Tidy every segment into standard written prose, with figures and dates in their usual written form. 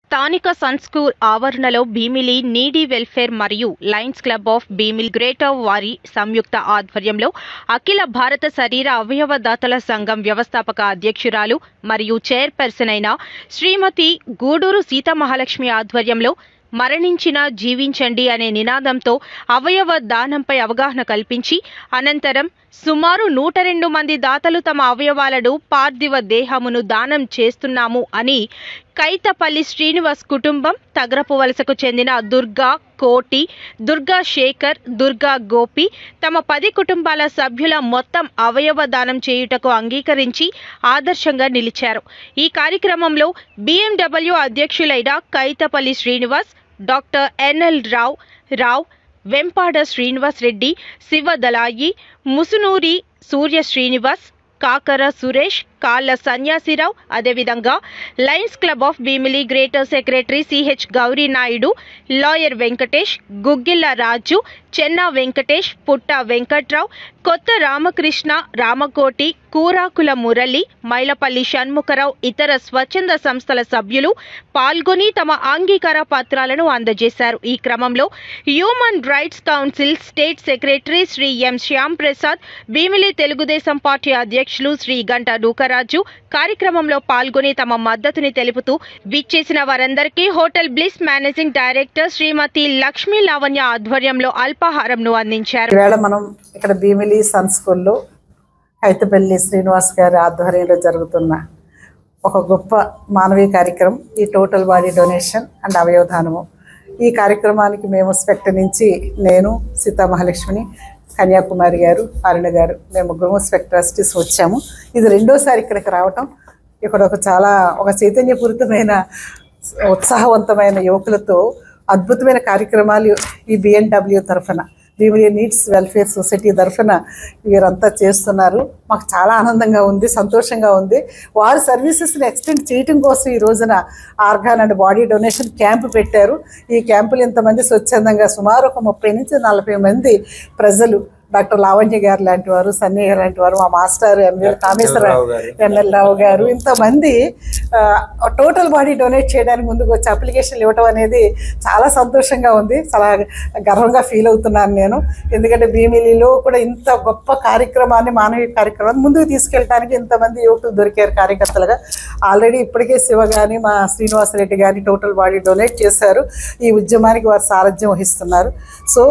స్థానిక sun school ఆవరణలో Bheemili needy welfare మరియు Lions Club of Bheemili greater వారి సంయుక్త ఆధ్వర్యంలో అఖిల భారత శరీర అవయవదాతల సంఘం వ్యవస్థాపక అధ్యక్షురాలు మరియు చైర్పర్సన్ అయిన శ్రీమతి గూడూరు సీతామహాలక్ష్మి ఆధ్వర్యంలో మరణించిన జీవించండి అనే నినాదంతో అవయవ దానంపై అవగాహన కల్పించి అనంతరం సుమారు 102 మంది దాతలు తమ అవయవాలను పార్థివ దేహమును దానం చేస్తున్నాము అని కైతపల్లి శ్రీనివాస్ కుటుంబం తగరపు వలసకు చెందిన దుర్గా కోటి, దుర్గా శేఖర్, దుర్గా గోపి తమ 10 కుటుంబాల సభ్యుల మొత్తం అవయవ దానం చేయుటకు అంగీకరించి ఆదర్శంగా నిలిచారు. ఈ కార్యక్రమంలో BMW అధ్యక్షులైన కైతపల్లి శ్రీనివాస్, డాక్టర్ ఎన్ఎల్ రావు, వెంపాడ శ్రీనివాస్ రెడ్డి, శివదలాయి, ముసునూరి సూర్య శ్రీనివాస్, కాకర సురేష్, కాళ్ళ సన్యాసిరావు, అదేవిధంగా Lions Club of Bheemili Greater secretary CH Gowri Naidu, lawyer Venkatesh, Guggilla Raju, Chenna Venkatesh, Putta Venkatrao, కొత్త రామకృష్ణ, రామకోటి, కూరాకుల మురళి, మైలపల్లి షణ్ముఖరావు ఇతర స్వచ్ఛంద సంస్థల సభ్యులు పాల్గొని తమ అంగీకార పత్రాలను అందజేశారు. ఈ క్రమంలో Human Rights Council state secretary Shri M Shyam Prasad, Bheemili Telugu Desam party అధ్యక్షులు శ్రీ గంట నూకరాజు కార్యక్రమంలో పాల్గొని తమ మద్దతుని తెలుపుతూ విచ్చేసిన వారందరికీ హోటల్ బ్లిస్ మేనేజింగ్ డైరెక్టర్ శ్రీమతి లక్ష్మీ లావణ్య ఆధ్వర్యంలో అల్పాహారంను అందించారు. ఈవేళ మనం ఇక్కడ భీమిలి సన్ స్కూల్లో కైతపల్లి శ్రీనివాస్ గారి ఆధ్వర్యంలో జరుగుతున్న ఒక గొప్ప మానవీయ కార్యక్రమం ఈ టోటల్ బాడీ డొనేషన్ అండ్ అవయవదానము. ఈ కార్యక్రమానికి మేము స్పెక్ట్ నుంచి నేను, సీతామహాలక్ష్మిని, కన్యాకుమారి గారు, అరుణ గారు మేము ముగ్గురు స్పెక్ట్ ట్రస్టీస్ వచ్చాము. ఇది రెండోసారి ఇక్కడికి రావటం. ఇక్కడ ఒక చైతన్యపూరితమైన ఉత్సాహవంతమైన యువకులతో అద్భుతమైన కార్యక్రమాలు ఈ BMW తరఫున, భీమిలి నీడ్స్ వెల్ఫేర్ సొసైటీ తరఫున వీరంతా చేస్తున్నారు. మాకు చాలా ఆనందంగా ఉంది, సంతోషంగా ఉంది. వారి సర్వీసెస్ని ఎక్స్టెండ్ చేయడం కోసం ఈ రోజున organ and body donation camp పెట్టారు. ఈ క్యాంపులు ఇంతమంది స్వచ్ఛందంగా సుమారు ఒక 30 నుంచి 40 మంది ప్రజలు, డాక్టర్ లావణ్య గారు లాంటి వారు, సన్నయ్య లాంటి వారు, మా మాస్టర్ ఎన్ఎల్ రావు గారు, ఇంతమంది టోటల్ బాడీ డొనేట్ చేయడానికి ముందుకు వచ్చి అప్లికేషన్లు ఇవ్వటం అనేది చాలా సంతోషంగా ఉంది. చాలా గర్వంగా ఫీల్ అవుతున్నాను నేను. ఎందుకంటే భీమిలిలో కూడా ఇంత గొప్ప కార్యక్రమాన్ని, మానవీయ కార్యక్రమాన్ని ముందుకు తీసుకెళ్ళడానికి ఇంతమంది యువకులు దొరికారు కార్యకర్తలుగా. ఆల్రెడీ ఇప్పటికే శివ కానీ మా శ్రీనివాసరెడ్డి కానీ టోటల్ బాడీ డొనేట్ చేశారు. ఈ ఉద్యమానికి వారు సారథ్యం వహిస్తున్నారు. సో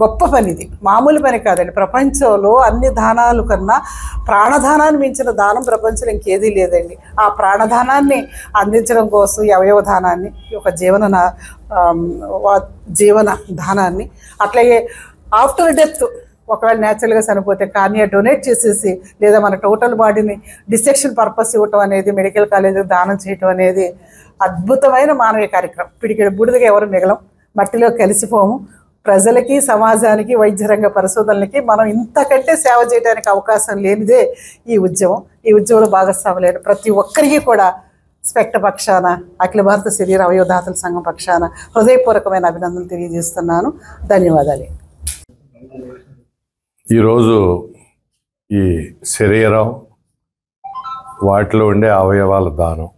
గొప్ప పని, ఇది మామూలు పని కాదండి. ప్రపంచంలో అన్ని దానాలు కన్నా ప్రాణదానాన్ని మించిన దానం ప్రపంచంలో ఇంకేదీ లేదండి. ఆ ప్రాణదానాన్ని అందించడం కోసం ఈ అవయవదానాన్ని, ఒక జీవన దానాన్ని, అట్లాగే ఆఫ్టర్ డెత్ ఒకవేళ న్యాచురల్గా చనిపోతే కార్నియా డొనేట్ చేసేసి లేదా మన టోటల్ బాడీని డిసెక్షన్ పర్పస్ ఇవ్వటం అనేది, మెడికల్ కాలేజీకి దానం చేయటం అనేది అద్భుతమైన మానవీయ కార్యక్రమం. పిడికిడి బూడిదగా ఎవరు మిగలం, మట్టిలో కలిసిపోము. ప్రజలకి, సమాజానికి, వైద్య రంగ పరిశోధనలకి మనం ఇంతకంటే సేవ చేయడానికి అవకాశం లేనిదే ఈ ఉద్యమం. ఈ ఉద్యమంలో భాగస్వాములైన ప్రతి ఒక్కరికి కూడా స్పెక్ట్ పక్షాన, అఖిల భారత శరీర అవయవదాతల సంఘం పక్షాన హృదయపూర్వకమైన అభినందనలు తెలియజేస్తున్నాను. ధన్యవాదాలు. ఈరోజు ఈ శరీరం, వాటిలో ఉండే అవయవాల దానం,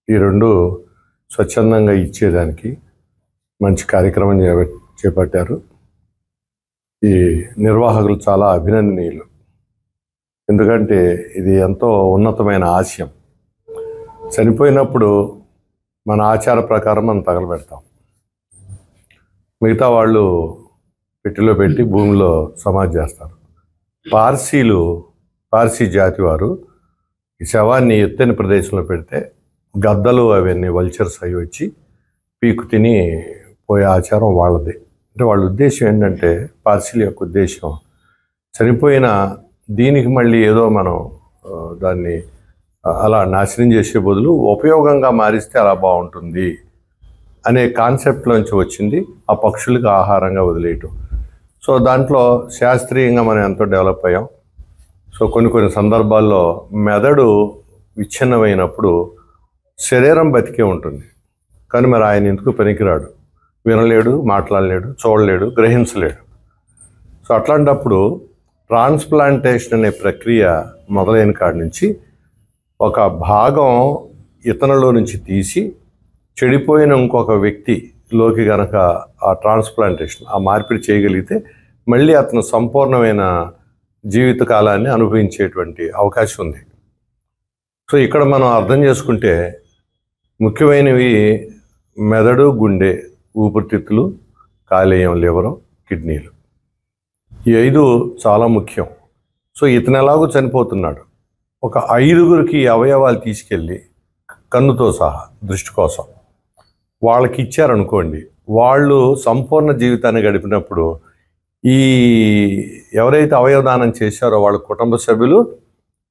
ఈ రెండు స్వచ్ఛందంగా ఇచ్చేదానికి మంచి కార్యక్రమం చేపట్టారు. ఈ నిర్వాహకులు చాలా అభినందనీయులు. ఎందుకంటే ఇది ఎంతో ఉన్నతమైన ఆశయం. చనిపోయినప్పుడు మన ఆచార ప్రకారం మనం తగలబెడతాం, మిగతా వాళ్ళు పెట్టిలో పెట్టి భూమిలో సమాధి చేస్తారు. పార్సీ జాతి వారు ఈ శవాన్ని ఎత్తైన ప్రదేశంలో పెడితే గద్దలు అవన్నీ వల్చర్స్ అవి వచ్చి పీకు తిని పోయే ఆచారం వాళ్ళది. అంటే వాళ్ళ ఉద్దేశం ఏంటంటే, పార్సీల యొక్క ఉద్దేశం చనిపోయిన దీనికి మళ్ళీ ఏదో మనం దాన్ని అలా నాశనం చేసే బదులు ఉపయోగంగా మారిస్తే అలా బాగుంటుంది అనే కాన్సెప్ట్లోంచి వచ్చింది ఆ పక్షులకు ఆహారంగా వదిలేయటం. సో దాంట్లో శాస్త్రీయంగా మనం ఎంతో డెవలప్ అయ్యాం. సో కొన్ని సందర్భాల్లో మెదడు విచ్ఛిన్నమైనప్పుడు శరీరం బతికే ఉంటుంది, కానీ మరి ఆయన ఎందుకు పనికిరాడు, వినలేడు, మాట్లాడలేడు, చూడలేడు, గ్రహించలేడు. సో అట్లాంటప్పుడు ట్రాన్స్ప్లాంటేషన్ అనే ప్రక్రియ మొదలైన కాడి నుంచి ఒక భాగం ఇతనులో నుంచి తీసి చెడిపోయిన ఇంకొక వ్యక్తిలోకి గనక ఆ ట్రాన్స్ప్లాంటేషన్ ఆ మార్పిడి చేయగలిగితే మళ్ళీ అతను సంపూర్ణమైన జీవితకాలాన్ని అనుభవించేటువంటి అవకాశం ఉంది. సో ఇక్కడ మనం అర్థం చేసుకుంటే ముఖ్యమైనవి మెదడు, గుండె, ఊపిరితిత్తులు, కాలేయం, లివరు, కిడ్నీలు. ఈ 5 చాలా ముఖ్యం. సో ఇతను ఎలాగో చనిపోతున్నాడు, ఒక 5గురికి అవయవాలు తీసుకెళ్ళి కన్నుతో సహా దృష్టి కోసం వాళ్ళకి ఇచ్చారనుకోండి, వాళ్ళు సంపూర్ణ జీవితాన్ని గడిపినప్పుడు ఈ ఎవరైతే అవయవదానం చేశారో వాళ్ళ కుటుంబ సభ్యులు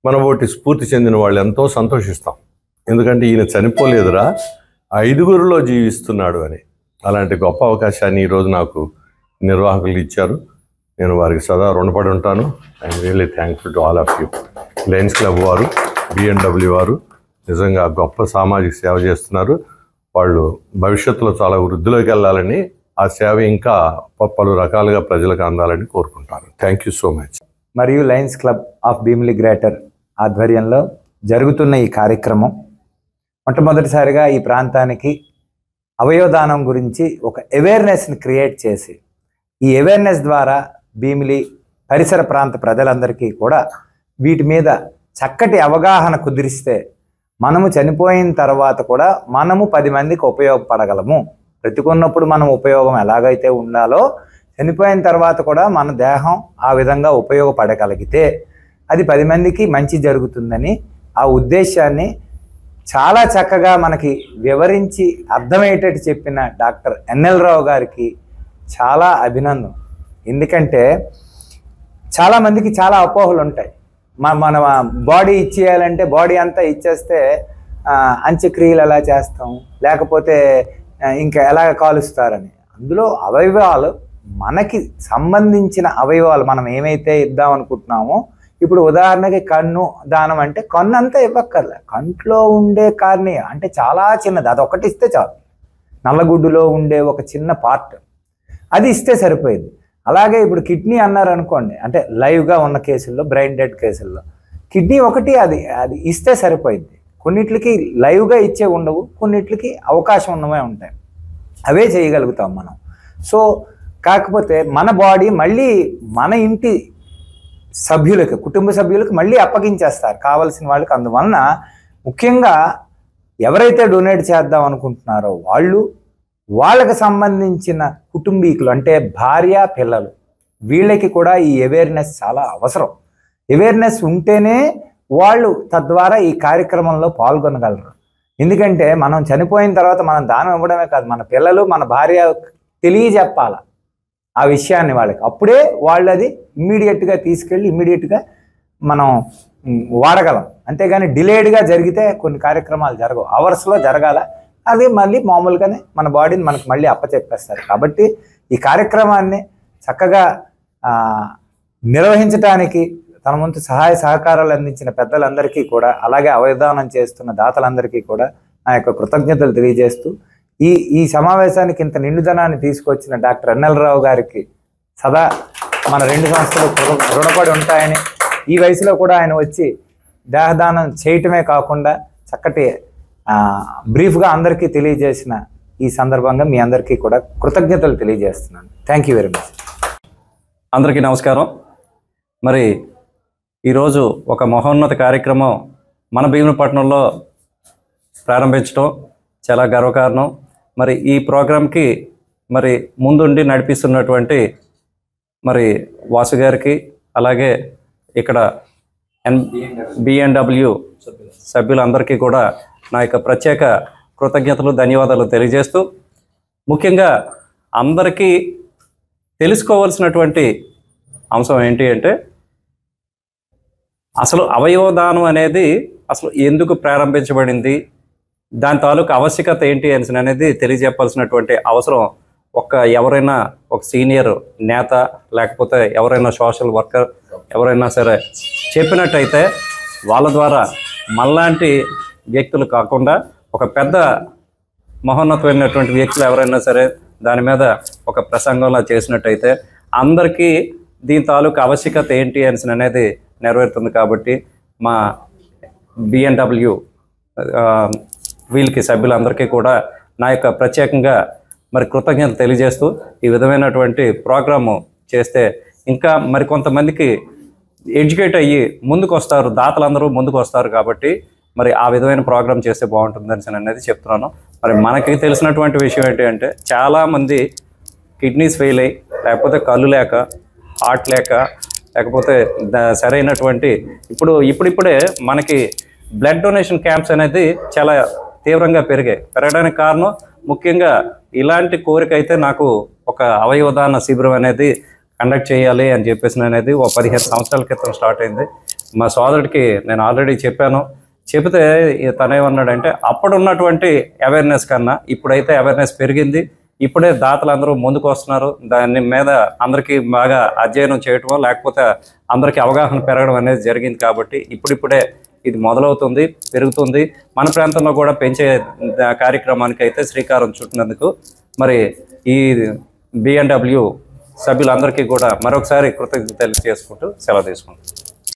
మన ఒకటి స్ఫూర్తి చెందిన వాళ్ళు ఎంతో సంతోషిస్తాం. ఎందుకంటే ఈయన చనిపోలేదురా, 5గురిలో జీవిస్తున్నాడు అని. అలాంటి గొప్ప అవకాశాన్ని ఈరోజు నాకు నిర్వాహకులు ఇచ్చారు. నేను వారికి సదా రుణపడి ఉంటాను. I'm really thankful to all of you. Lions club వారు, B&W వారు నిజంగా గొప్ప సామాజిక సేవ చేస్తున్నారు. వాళ్ళు భవిష్యత్తులో చాలా వృద్ధిలోకి వెళ్ళాలని, ఆ సేవ ఇంకా పలు రకాలుగా ప్రజలకు అందాలని కోరుకుంటాను. Thank you so much. మరియు Lions Club of Bheemili Greater ఆధ్వర్యంలో జరుగుతున్న ఈ కార్యక్రమం మొట్టమొదటిసారిగా ఈ ప్రాంతానికి అవయవదానం గురించి ఒక అవేర్నెస్ని క్రియేట్ చేసి, ఈ అవేర్నెస్ ద్వారా భీమిలి పరిసర ప్రాంత ప్రజలందరికీ కూడా వీటి మీద చక్కటి అవగాహన కుదిరిస్తే మనము చనిపోయిన తర్వాత కూడా మనము 10 మందికి ఉపయోగపడగలము. బ్రతికున్నప్పుడు మనం ఉపయోగం ఎలాగైతే ఉండాలో చనిపోయిన తర్వాత కూడా మన దేహం ఆ విధంగా ఉపయోగపడగలిగితే అది 10 మందికి మంచి జరుగుతుందని ఆ ఉద్దేశాన్ని చాలా చక్కగా మనకి వివరించి అర్థమయ్యేటట్టు చెప్పిన డాక్టర్ ఎన్ఎల్ రావు గారికి చాలా అభినందన. ఎందుకంటే చాలామందికి చాలా అపోహలు ఉంటాయి. మన బాడీ ఇచ్చేయాలంటే బాడీ అంతా ఇచ్చేస్తే అంత్యక్రియలు ఎలా చేస్తాం, లేకపోతే ఇంకా ఎలా కాలుస్తారని. అందులో అవయవాలు మనకి సంబంధించిన అవయవాలు మనం ఏమైతే ఇద్దాం అనుకుంటున్నామో, ఇప్పుడు ఉదాహరణకి కన్ను దానం అంటే కన్ను అంతా ఇవ్వక్కర్లే, కంట్లో ఉండే కార్నియా అంటే చాలా చిన్నది, అది ఒకటి ఇస్తే చాలు. నల్లగుడ్డులో ఉండే ఒక చిన్న పార్ట్ అది ఇస్తే సరిపోయింది. అలాగే ఇప్పుడు కిడ్నీ అన్నారు అనుకోండి, అంటే లైవ్గా ఉన్న కేసుల్లో, బ్రెయిన్ డెడ్ కేసుల్లో కిడ్నీ ఒకటి అది ఇస్తే సరిపోయింది. కొన్నిట్లకి లైవ్గా ఇచ్చే ఉండవు, కొన్నిట్లకి అవకాశం ఉన్నవే ఉంటాయి, అవే చేయగలుగుతాం మనం. సో కాకపోతే మన బాడీ మళ్ళీ మన ఇంటి సభ్యులకు, కుటుంబ సభ్యులకు మళ్ళీ అప్పగించేస్తారు కావాల్సిన వాళ్ళకి. అందువలన ముఖ్యంగా ఎవరైతే డొనేట్ చేద్దాం అనుకుంటున్నారో వాళ్ళకి సంబంధించిన కుటుంబీకులు అంటే భార్య, పిల్లలు, వీళ్ళకి కూడా ఈ అవేర్నెస్ చాలా అవసరం. అవేర్నెస్ ఉంటేనే వాళ్ళు తద్వారా ఈ కార్యక్రమంలో పాల్గొనగలరు. ఎందుకంటే మనం చనిపోయిన తర్వాత మనం దానం ఇవ్వడమే కాదు, మన పిల్లలు, మన భార్య తెలియజెప్పాల ఆ విషయాన్ని వాళ్ళకి. అప్పుడే వాళ్ళు అది ఇమ్మీడియట్గా తీసుకెళ్ళి ఇమ్మీడియట్గా మనం వాడగలం. అంతేగాని డిలేడ్గా జరిగితే కొన్ని కార్యక్రమాలు జరగవు, అవర్స్లో జరగాల. అది మళ్ళీ మామూలుగానే మన బాడీని మనకు మళ్ళీ అప్పచెప్పేస్తారు. కాబట్టి ఈ కార్యక్రమాన్ని చక్కగా నిర్వహించడానికి తన ముందు సహాయ సహకారాలు అందించిన పెద్దలందరికీ కూడా, అలాగే అవయవదానం చేస్తున్న దాతలందరికీ కూడా నా యొక్క కృతజ్ఞతలు తెలియజేస్తూ, ఈ సమావేశానికి ఇంత నిండుదనాన్ని తీసుకొచ్చిన డాక్టర్ ఎన్ఎల్ రావు గారికి సదా మన 2 సంస్థలు రుణపడి ఉంటాయని, ఈ వయసులో కూడా ఆయన వచ్చి దేహదానం చేయటమే కాకుండా చక్కటి బ్రీఫ్గా అందరికీ తెలియజేసిన ఈ సందర్భంగా మీ అందరికీ కూడా కృతజ్ఞతలు తెలియజేస్తున్నాను. Thank you very much. అందరికీ నమస్కారం. మరి ఈరోజు ఒక మహోన్నత కార్యక్రమం మన భీమునిపట్నంలో ప్రారంభించడం చాలా గర్వకారణం. మరి ఈ ప్రోగ్రాంకి మరి ముందుండి నడిపిస్తున్నటువంటి మరి వాసు గారికి, అలాగే ఇక్కడ B&W సభ్యులందరికీ కూడా నా యొక్క ప్రత్యేక కృతజ్ఞతలు, ధన్యవాదాలు తెలియజేస్తూ, ముఖ్యంగా అందరికీ తెలుసుకోవాల్సినటువంటి అంశం ఏంటి అంటే, అసలు అవయవదానం అనేది అసలు ఎందుకు ప్రారంభించబడింది, దాని తాలూకు ఆవశ్యకత ఏంటి అనేది తెలియజెప్పాల్సినటువంటి అవసరం ఎవరైనా ఒక సీనియర్ నేత, లేకపోతే ఎవరైనా సోషల్ వర్కర్ ఎవరైనా సరే చెప్పినట్టయితే వాళ్ళ ద్వారా మనలాంటి వ్యక్తులు కాకుండా ఒక పెద్ద మహోన్నతమైనటువంటి వ్యక్తులు ఎవరైనా సరే దాని మీద ఒక ప్రసంగంలా చేసినట్టయితే అందరికీ దీని తాలూకు ఆవశ్యకత ఏంటి అనేది నెరవేరుతుంది. కాబట్టి మా B&W వీళ్ళకి సభ్యులందరికీ కూడా నా యొక్క ప్రత్యేకంగా మరి కృతజ్ఞతలు తెలియజేస్తూ ఈ విధమైనటువంటి ప్రోగ్రాము చేస్తే ఇంకా మరి కొంతమందికి ఎడ్యుకేట్ అయ్యి ముందుకు వస్తారు, దాతలందరూ ముందుకు వస్తారు. కాబట్టి మరి ఆ విధమైన ప్రోగ్రామ్ చేస్తే బాగుంటుందని అనేది చెప్తున్నాను. మరి మనకి తెలిసినటువంటి విషయం ఏంటి అంటే చాలామంది కిడ్నీస్ ఫెయిల్ అయ్యి, లేకపోతే కళ్ళు లేక, హార్ట్ లేక, లేకపోతే సరైనటువంటి ఇప్పుడిప్పుడే మనకి బ్లడ్ డొనేషన్ క్యాంప్స్ అనేది చాలా తీవ్రంగా పెరగడానికి కారణం ముఖ్యంగా ఇలాంటి కోరిక అయితే నాకు ఒక అవయవదాన శిబిరం అనేది కండక్ట్ చేయాలి అని చెప్పేసి అనేది ఒక 15 సంవత్సరాల క్రితం స్టార్ట్ అయింది. మా సోదరుడికి నేను ఆల్రెడీ చెప్పాను. చెబితే తనేమన్నాడంటే అప్పుడు ఉన్నటువంటి అవేర్నెస్ కన్నా ఇప్పుడైతే అవేర్నెస్ పెరిగింది. ఇప్పుడే దాతలందరూ ముందుకు వస్తున్నారు. దాని మీద అందరికీ బాగా అధ్యయనం చేయటం, లేకపోతే అందరికీ అవగాహన పెరగడం అనేది జరిగింది. కాబట్టి ఇప్పుడిప్పుడే ఇది మొదలవుతుంది, పెరుగుతుంది. మన ప్రాంతంలో కూడా పెంచే కార్యక్రమానికి అయితే శ్రీకారం చుట్టినందుకు మరి ఈ B&W సభ్యులందరికీ కూడా మరొకసారి కృతజ్ఞతలు తెలియజేసుకుంటూ సెలవు తీసుకుంటాం.